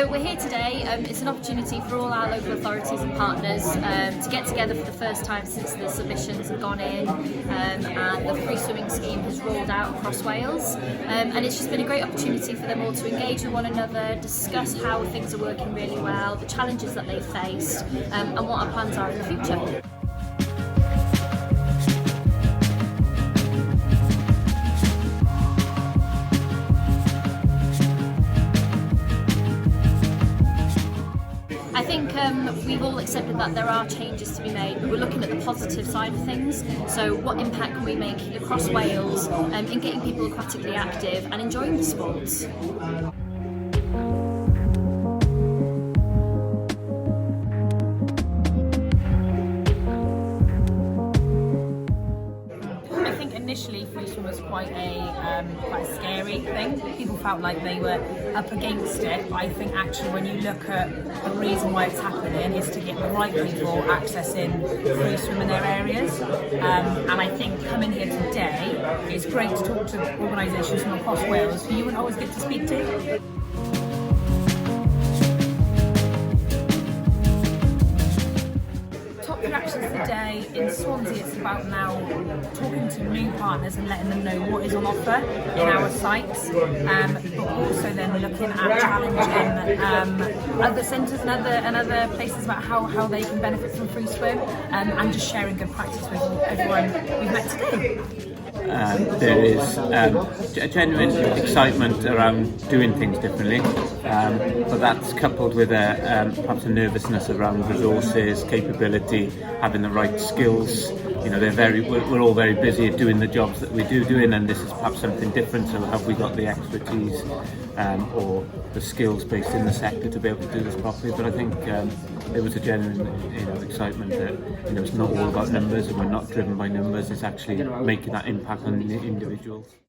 So we're here today. It's an opportunity for all our local authorities and partners to get together for the first time since the submissions have gone in and the free swimming scheme has rolled out across Wales. And it's just been a great opportunity for them all to engage with one another, discuss how things are working really well, the challenges that they've faced, and what our plans are in the future. I think we've all accepted that there are changes to be made, but we're looking at the positive side of things. So what impact can we make across Wales in getting people aquatically active and enjoying the sports? Initially, free swim was quite a scary thing. People felt like they were up against it, but I think actually when you look at the reason why it's happening is to get the right people accessing free swim in their areas. And I think coming here today, it's great to talk to organisations from across Wales who you wouldn't always get to speak to. Attractions today in Swansea, it's about now talking to new partners and letting them know what is on offer in our sites, but also then looking at challenging other centres and other places about how they can benefit from free swim, and just sharing good practice with everyone we've met today. There is a genuine excitement around doing things differently, but that's coupled with perhaps a nervousness around resources, capability, having the right skills. You know, we're all very busy at doing the jobs that we doing, and this is perhaps something different. So have we got the expertise or the skills based in the sector to be able to do this properly? But I think there was a genuine excitement that it's not all about numbers, and we're not driven by numbers. It's actually making that impact on the individuals.